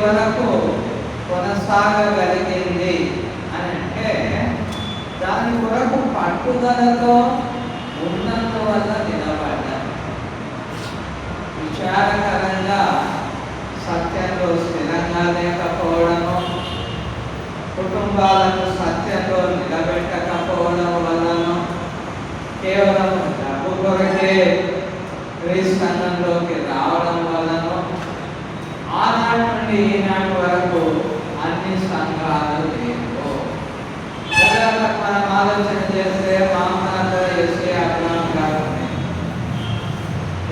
వరకు కొనసాగగలిగింది అని అంటే దాని కొరకు పట్టుదలతో ఉన్నందువల్ల నిలబడ్డారు. విచారకరంగా సత్యంలో స్థిరంగా లేకపోవడము, కుటుంబాలను సత్యంలో నిలబెట్టకపోవడం వలన, కేవలం డబ్బు కొరకే క్రీస్తులోకి రావడం వలన ఆనాటి నుండి ఈనాటి వరకు అన్ని సంఘాలు లేవు. మనం ఆలోచన చేస్తే మామూలు చేసే అభిమానం కాకుండా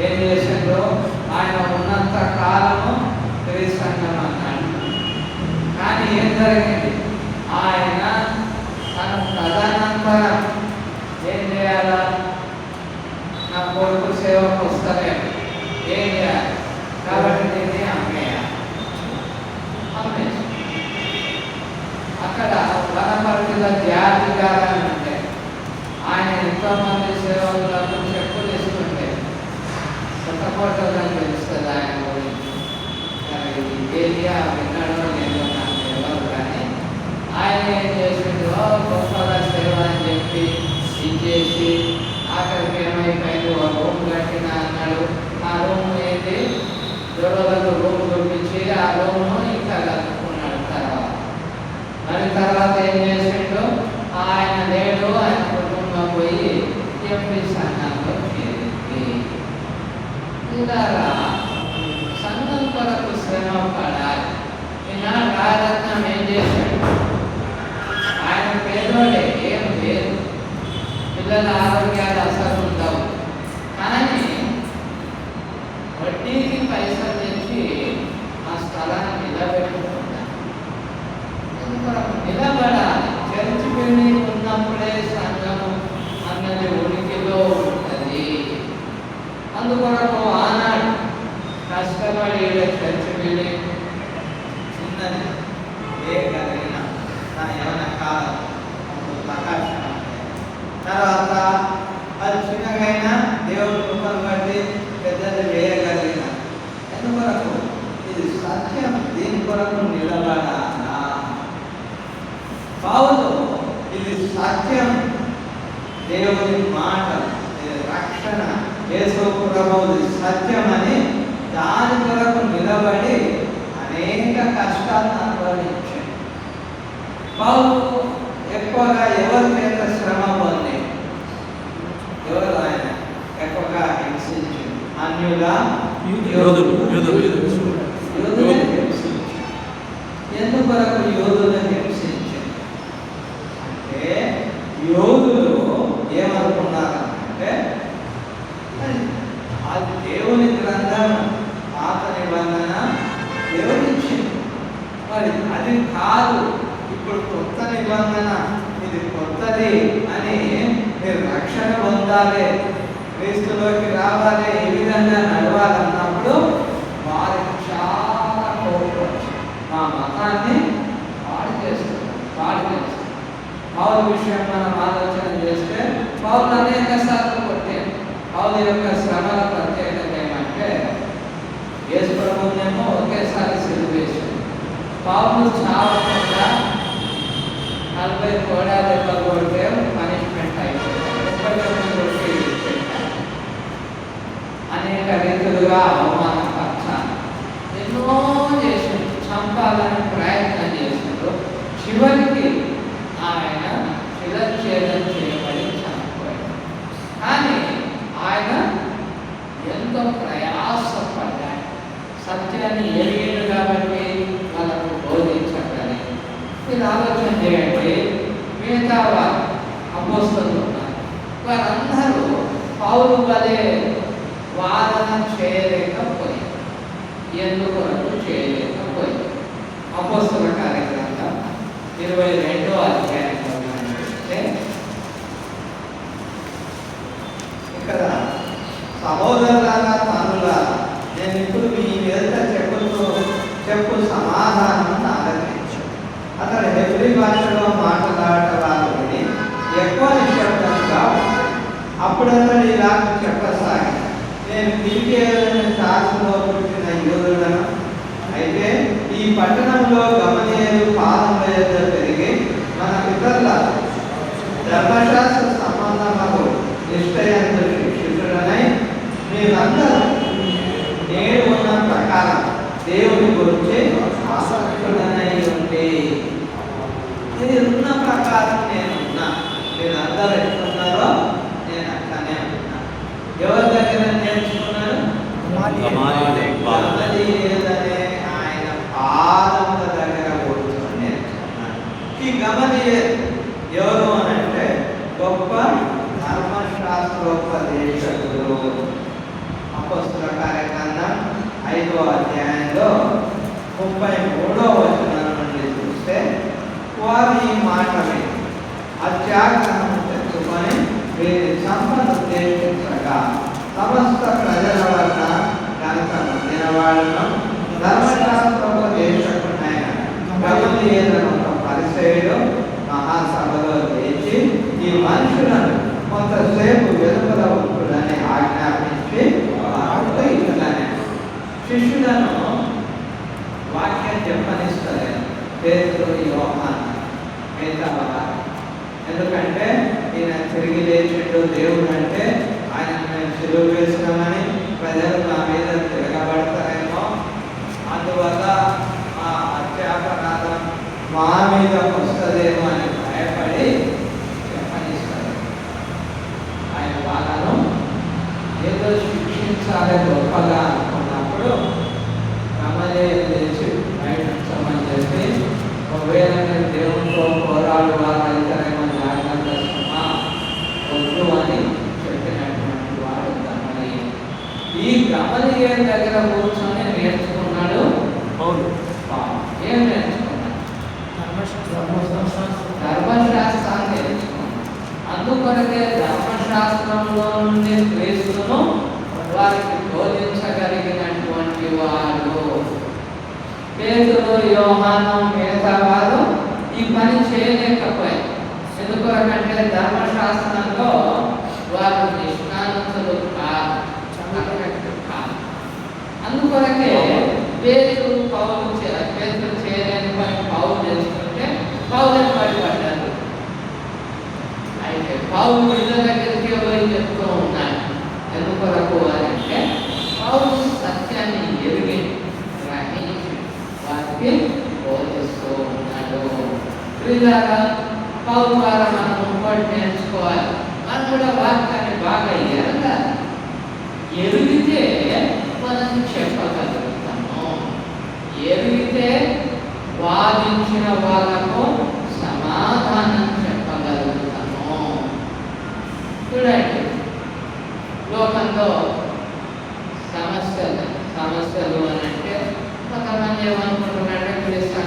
ఏం చేసిందో ఆయన ఉన్నంత కాలము క్రీస్తు అన్నాడు. కానీ ఏం జరిగింది? ఆయన తన తదనంతరం ఏం చేయాలా? నా కొడుకు సేవకు వస్తలేదు, ఏం చేయాలి? కాబట్టి దీన్ని అమ్మేయాలి. అక్కడ వనపర్తిలో జాతి గారని ఉంటే ఆయన ఎంతోమంది సేవకులకు చెప్పులు ఇస్తుంటే కొత్తకోటలని తెలుస్తుంది ఆయన గురించి. ఏరియా వినడం లేదో నాకు తెలియదు, కానీ ఆయన ఏం చేసిందో గొప్పగా సేవ అని చెప్పి ఇచ్చేసి ఆఖరికి ఏమైపోయింది, ఒక రూమ్ కట్టిన అన్నాడు. ఆ రూమ్ ఏంటి, దొరలకు రూమ్ చూపించి ఆ రూమ్ను ఇంకా కలుపుకున్నాడు. తర్వాత ఏం చేసిండు? ఆయన లేడు, ఆయన కుటుంబం పోయి ఎంపీ సంఘంలో చేరింది. ఇలా సంఘం కొరకు శ్రమ పడాలి. ఈనాడు రాజరత్నం ఏం చేశాడు? ఆయన పేదోడే, ఏం లేదు, పిల్లల ఆరోగ్యాలు అసలు ఉండవు, కానీ వడ్డీకి పైసలు తెచ్చి ఆ స్థలాన్ని నిలబెట్టుకుంటారు. నిలబడాలి. చర్చి బిల్డింగ్ ఉన్నప్పుడే సంఘం అన్నది ఉనికిలో ఉంటుంది. అందుకొరకు ఆనాడు కష్టపడి చర్చి బిల్డింగ్ చిన్నది వేయగలిగిన తన ఏమైనా కాలం ప్రకాశం, తర్వాత అది చిన్నగైనా దేవుడు కృపను బట్టి పెద్దది వేయగలిగిన. ఎందుకొరకు? ఇది సత్యం, దీని కొరకు నిలబడాలా. పౌలు ఇది సత్యం, దేవుని మాట, రక్షణ, యేసు ప్రభువు సత్యం అని దాని కొరకు నిలబడి అనేక కష్టాలను అనుభవించాడు. పౌలు ఎక్కువగా ఎవరి చేత శ్రమ పొంది, ఎవరు ఆయన ఎక్కువగా హింసించి అన్యుల ఎందుకొరకు యోధులను హింసించారు అంటే, యోధులు ఏమనుకున్నారంటే అది దేవుని గ్రంథం, పాత నిబంధన దేవుని ఇచ్చింది, మరి అది కాదు, ఇప్పుడు కొత్త నిబంధన, ఇది కొత్తది అని మీరు రక్షణ పొందాలి, క్రీస్తులోకి రావాలి, ఈ విధంగా నడవాలన్నప్పుడు వారికి చాలా కోపం, మా మతాన్ని పాడు చేస్తారు. పౌలు విషయం మనం ఆలోచన చేస్తే పౌలు అనేక సార్లు కొట్టారు. పౌలు యొక్క శ్రమల ప్రత్యేకత ఏమంటే, యేసు ప్రభువునేమో ఒకేసారి సిలువ వేశారు. పౌలు చావకుండా 40 కోడా దెబ్బలు కొడితే పనిష్మెంట్ అయిపోయింది. 39 కొట్టి పెట్టారు. అనేక రీతులుగా అవమానపరచాలి, ఎన్నో చేసిండు, చంపాలని ప్రయత్నం చేసిండు. చివరికి ఆయన శిరచ్ఛేదం చేయబడి చనిపోయాడు. కానీ ఆయన ఎంతో ప్రయాసపడ్డాడు, సత్యాన్ని ఎరిగాడు కాబట్టి వాళ్ళకు బోధించగలి. మీరు ఆలోచన చేయండి, మిగతా వారు అపోస్తలులు ఉన్నారు, వారందరూ పౌలు వలె వాదన చేయలేకపోయి, ఎందుకు చేయలేకపోయి. అపోస్తల కార్యగ్రంథం 22వ అధ్యాయంలో చూస్తే ఇక్కడ, సహోదరులారా తనులారా, నేను ఇప్పుడు మీ ఎదుట చెప్పు సమాధానం ఆదరించు. అతడు హెబ్రీ భాషలో మాట్లాడటం విని ఎక్కువ నిశ్శబ్దంగా అప్పుడు అతడు ఇలా చెప్పసాగి, నేను తిరిగి తాసులో పుట్టిన యోధులను, అయితే ఈ పట్టణంలో గమనీయులు పాదముల యొద్ద పెరిగి మన పితరుల ధర్మశాస్త్ర సంబంధములకు నిష్ఠయందు శిష్యులనై మీరందరూ నేడు ఉన్న ప్రకారం దేవుని గురించి ఆసక్తులనై ఉండి. ఇది ఉన్న ప్రకారం నేనున్నా, మీరందరూ ఎట్లున్నారో నేను అట్లానే ఉన్నా. ఎవరి దగ్గర నేర్చుకున్నాను? గమనీయులనే ఆయన పాదముల దగ్గర కూర్చొని నేర్చుకున్నాను. ఈ గమనీయులు ఎవరు అని అంటే గొప్ప ధర్మశాస్త్రోపదేశకులు. అపొస్తలుల కార్యగ్రంథం 5వ అధ్యాయంలో 33వ వచనం నుండి చూస్తే వారు ఈ మాట విని అత్యాగ్రహం తెచ్చుకొని వీరి సంపద ఉద్దేశించగా సమస్త ప్రజల వలన కనుక నొందిన వాళ్ళను ధర్మశాస్త్రోపదేశకుడైన గమలీయేలును ఒక పరిసయ్యుడు మహాసభలో లేచి ఈ మనుషులను కొంతసేపు వెలుపల ఉంటులని ఆజ్ఞాపించి వారితో ఇట్లనే శిష్యులను వాక్యం చెప్పనిస్తలేదు. పేతురు, యోహాను, మిగతా వారు. ఎందుకంటే ఈయన తిరిగి లేచిండు దేవుడు అంటే ఆయన మేము సిలువ వేసినామని ప్రజలు నా మీద తిరగబడతారేమో, అందువల్ల ఆ అత్యాపరాధం మా మీద వస్తుందేమో అని భయపడి చెప్పనిస్తారు. ఆయన వాళ్ళను ఏదో శిక్షించాలి గొప్పగా అనుకున్నప్పుడు గమలీయేలు లేచి బయట ఉంచమని చెప్పి, ఒకవేళ నేను దేవునితో పోరాడు వాళ్ళైతారేమో జాగ్రత్త వద్దు అని చెప్పినటువంటి వాడు గమలీయేలు. ఈ గమలీయేలు దగ్గర కూర్చొని నేర్చుకున్నాడు పౌలు. ఏం నేర్చుకున్నాడు? ధర్మశాస్త్రాన్ని నేర్చుకున్నాడు. అందుకొరకే ధర్మశాస్త్రంలో నుండి క్రీస్తును వారికి బోధించగలిగినటువంటి వాడు. పేతురు, యోహాను, మిగతా వారు ఈ పని చేయలేకపోయారు. ఎందుకంటే ధర్మశాస్త్రంలో వారు నిష్ణాతులు కాదు. అందుకొరకే పేతురు చేయలేని పని పౌలు చేసుకుంటే పౌలు పడిపడ్డారు. అయితే పౌలు వీళ్ళ దగ్గరికి పోయి చెప్తూ ఉన్నాడు. ఎందుకొరకు అంటే పౌలు సత్యాన్ని ఎరిగి గ్రహించి వారికి బోధిస్తూ ఉన్నాడు. వీళ్ళగా పౌలు ద్వారా మనం ఇంకోటి నేర్చుకోవాలి. మనం కూడా వాక్యాన్ని బాగా ఎరగాలి. ఎరిగితే మనం చెప్పగలుగుతాము. ఎరిగితే వాదించిన వాళ్ళకు సమాధానం చెప్పగలుగుతాము. చూడండి, లోకంలో సమస్యలు అని అంటే కొంతమంది ఏమనుకుంటారు,